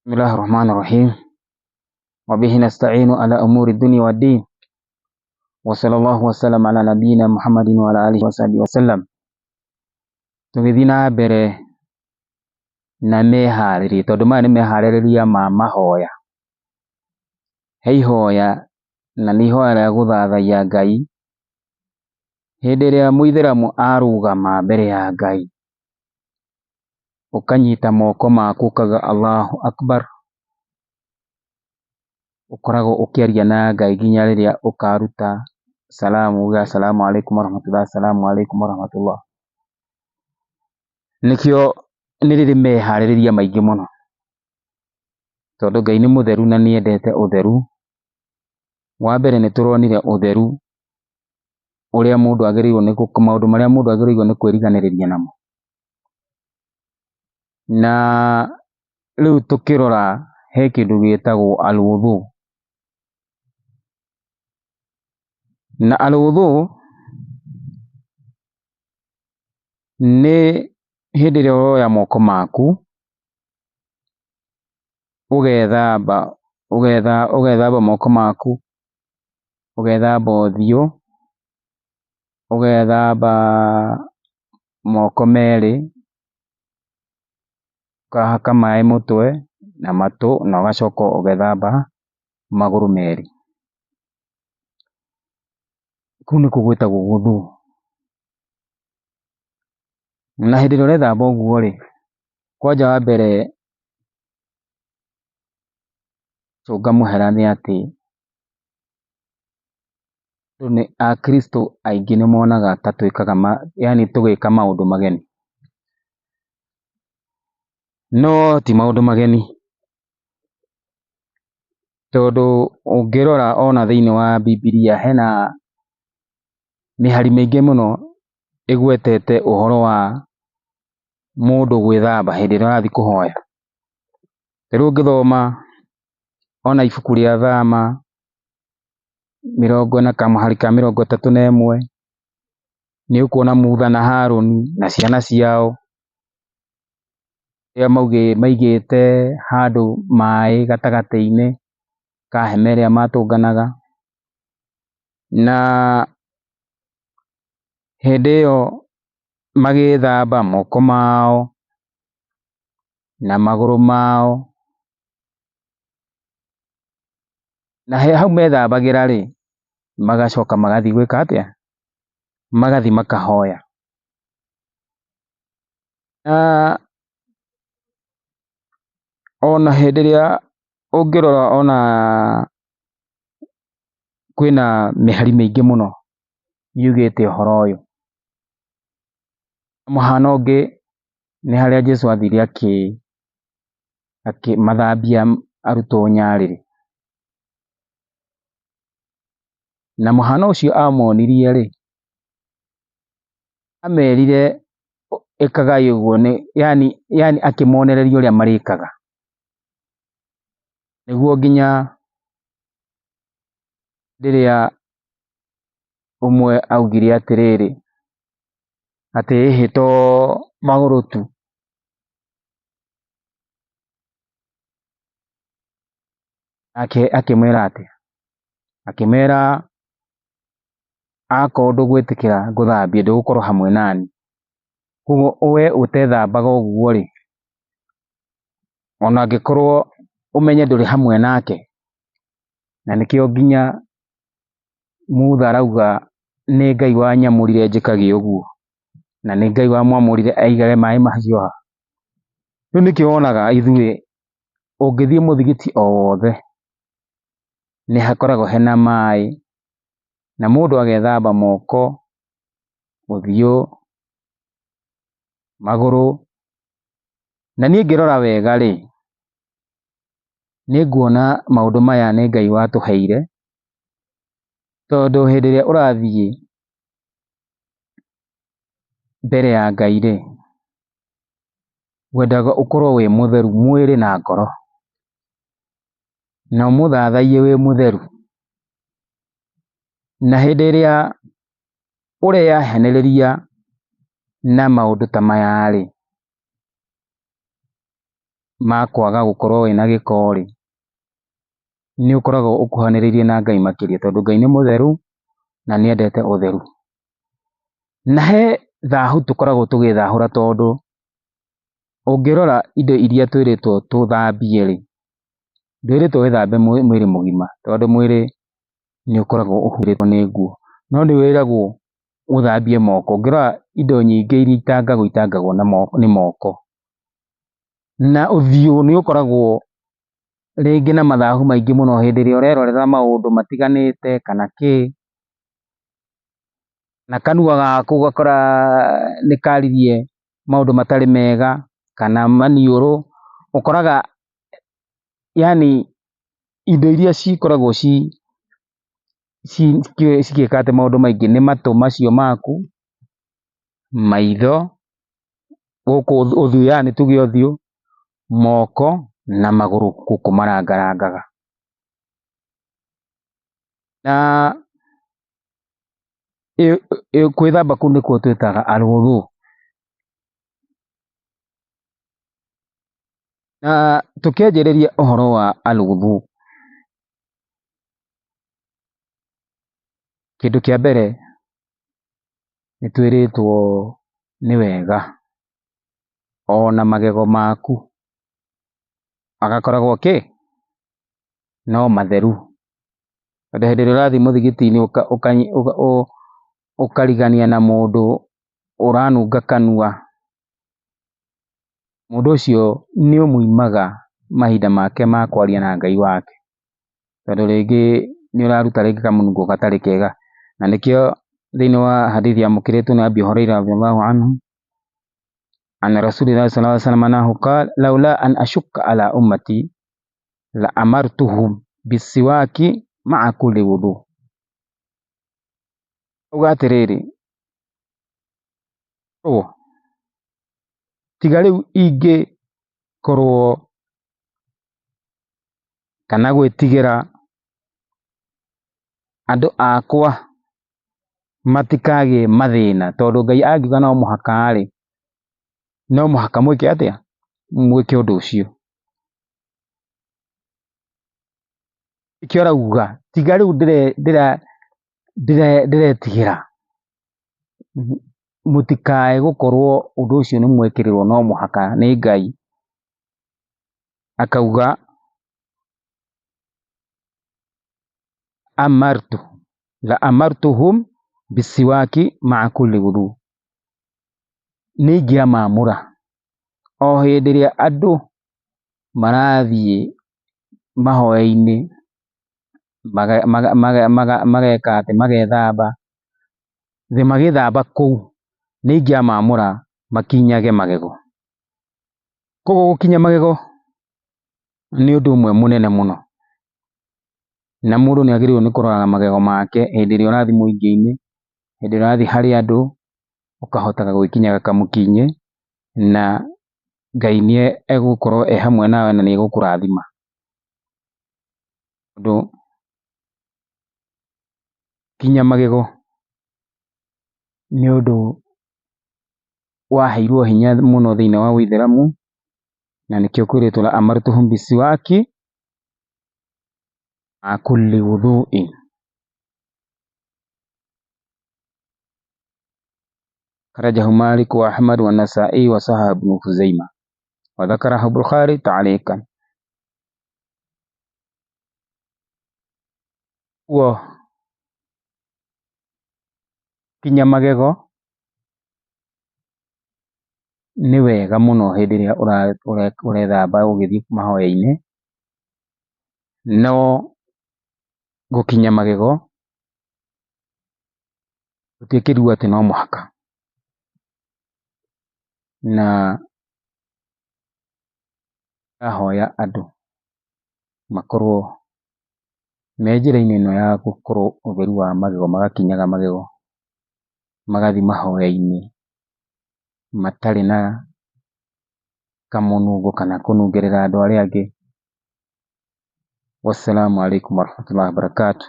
بسم الله الرحمن الرحيم وبه نستعين على أمور الدنيا والدين وصلى الله وسلم على نبينا محمد وعلى آله وصحبه وسلم. Tũgĩthiĩ na mbere na meharĩrĩria, tondũ maya nĩ meharĩrĩria ma mahoya. He ihoya na nĩ ihoya rĩa gũthathaiya Ngai. Hĩndĩ ĩrĩa mũithĩramu arũgama mbere ya Ngai, ũkanyita moko maku ũkauga Allahu Akbar, ũkoragwo ũkĩaria na Ngai nginya rĩrĩa ũkaruta salamu, uga assalamu alaikum warahmatullah, assalamu alaikum warahmatullah. Nĩkĩo nĩ rĩrĩ meharĩrĩria maingĩ mũno, tondũ Ngai nĩ mũtheru na nĩ endete ũtheru. Wa mbere nĩ tũronire ũtheru ũrĩa mũndũ agĩrĩirwo nĩ maũndũ marĩa mũndũ agĩrĩirwo nĩ kwĩriganĩrĩria namo. Na rĩu tũkĩrora he kĩndũ gĩtagwo alwudhu. Na alwudhu nĩ hĩndĩ ĩrĩa ũroya moko maku ũgethamba moko maku, ũgethamba ũthiũ, ũgethamba moko merĩ, ũkahaka maĩ mũtwe na matũ, na ũgacoka ũgethamba magũrũ merĩ. Kũu nĩkuo gwĩtagwo wudhu. Na hĩndĩ ĩrĩa ũrethamba ũguo rĩ, kwanja wa mbere cũnga mũhera nĩ atĩ Akristo aingĩ nĩ monaga ta twĩkaga tũgĩka maũndũ mageni. No ti maũndũ mageni, tondũ ũngĩrora ona thĩinĩ wa Bibilia hena mĩhari mĩingĩ mũno ĩgwetete ũhoro wa mũndũ gwĩthamba hĩndĩ ĩrĩa arathiĩ kũhoya. Ta rĩu ũngĩthoma ona ibuku rĩa Thama kamũhari ka 31 nĩ ũkuona Mutha na Harũni na ciana ciao rĩrĩa maigĩte handũ maĩ gatagatĩ-inĩ ka hema ĩrĩa matũnganaga, na hĩndĩ ĩyo magĩthamba moko mao na magũrũ mao. Na hau methambagĩra rĩ, magacoka magathiĩ gwĩka atĩa? Magathiĩ makahoya. Ona hĩndĩ ĩrĩa ũngĩrora ona kwĩna mĩhari mĩingĩ mũno yugĩte ũhoro ũyũ. Mũhano ũngĩ nĩ harĩa Jesũ athire akĩmathambia arutwo nyarĩrĩ. Na mũhano ũcio amonirie rĩ, amerire ĩkagai ũguo, yani akĩmonereria ũrĩa marĩkaga, nĩguo nginya rĩrĩa ũmwe augire atĩrĩrĩ, atĩ ĩhĩ to magũrũ tu. Akĩmera atĩa? Akĩmera akorwo ndũgwĩtĩkĩra ngũthambie ndũgũkorwo hamwe nani. Koguo we ũtethambaga ũguo rĩ, ona angĩkorwo ũmenye ndũrĩ hamwe nake. Na nĩkĩo nginya Mutha arauga nĩ Ngai wanyamũrire njĩkage ũguo, na nĩ Ngai wamwamũrire aigage maĩ macio ha. Rĩu nĩkĩo wonaga ithuĩ ũngĩthiĩ mũthigiti o wothe nĩ hakoragwo hena maĩ, na mũndũ agethamba moko, ũthiũ, magũrũ. Na niĩ ngĩrora wega rĩ, nĩ nguona maũndũ maya nĩ Ngai watũheire, tondũ hĩndĩ ĩrĩa ũrathiĩ mbere ya Ngai rĩ, wendaga ũkorwo wĩ mũtheru mwĩrĩ na ngoro, na ũmũthathaiye wĩ mũtheru. Na hĩndĩ ĩrĩa ũreyahanĩrĩria na maũndũ ta maya rĩ, makwaga gukorwo wina giko ri ni ukoragwo ukuhaniririe na Ngai makiria tondu Ngai ni mutheru na ni endete utheru. Na he thahu tukoragwo tugithahura tondu ungirora indo iria twiritwo tuthambie ri, ndwiritwo withambe mwiri mugima tondu mwiri ni ukoragwo uhuritwo ni nguo, no ni wiragwo uthambie moko. Ungirora indo nyingi iria itangagwo ni moko, na uthiu ni ukoragwo ringi na mathahu maingi muno hindi iria urerorera maundu matiganite kana ki, na kanua gaku ugakora ni karirie maundu matari mega kana maniuru. Ukoraga yani indo iria cikoragwo cigika ati maundu maingi ni matu macio maku, maitho, guku uthiu yani tuge uthiu, moko na maguru guku marangarangaga. Na gwithamba kuu nikuo twitaga alwudhu. Na tukianjiriria uhoro wa alwudhu, kindu kia mbere nitwiritwo ni wega ona magego maku agakoragwo no matheru. Tondu hindi iria urathii muthigiti-ini ukarigania na mundu uranunga kanua, mundu ucio ni umuimaga mahinda make ma kwaria na Ngai wake, tondu ringi ni uraruta ringi kamunungo gatari kega. Na nikio thiini wa hadithi yamukiritwo ni Abi Hurairah radhiyallahu anhu anna Rasulillah sallallahu alaihi wasallam annahu qala laula an ashukka ala ummati la amartuhum bisiwaki ma'a kulli wudhu. Auga atiriri, tiga riu ingikorwo kana gwitigira andu akwa matikagie mathina, tondu Ngai angiuga no muhaka ri, no muhaka mwike atia, mwike undu ucio. Nikio arauga tiga riu ndiretigira mutikae gukorwo undu ucio ni mwekirirwo no muhaka ni Ngai. Akauga la amartuhum bisiwaki ma'a kulli wudhu, ni ingiamamura o hindi iria andu marathie mahoya-ini mageka ati, magethamba, the magithamba kuu ni ingiamamura makinyage magego. Koguo gukinya magego ni undu umwe munene muno, na mundu ni agiriirwo ni kuroraga magego make hindi iria urathii muingĩ-ini, hindi iria urathii hari andu, ukahotaga gwikinyaga kamukinye, na Ngai ni egukorwo e hamwe nawe na ni egukurathima. Tondu kinya magego ni undu waheirwo hinya muno thiini wa Uithiramu, na nikio kwiritwo la amartuhum bisiwaki ma'a kulli wudhu'in. Kharajahu Malik wa Ahmad wa Nasa'i wa Sahih ibn Khuzaimah wa dhakarahu Bukhari ta'liqan. Kinya magego ni wega muno hindi iria urethamba ugithii mahoya-ini, no gukinya magego gutikirirwo ati no muhaka. Na ndahoya andu makorwo me njira-ini ino ya gukorwo utheru wa magego, magakinyaga magego, magathii mahoya-ini matari na kamunungo kana kunungerera andu aria angi. Wassalamu alaikum warahmatullahi wabarakatuh.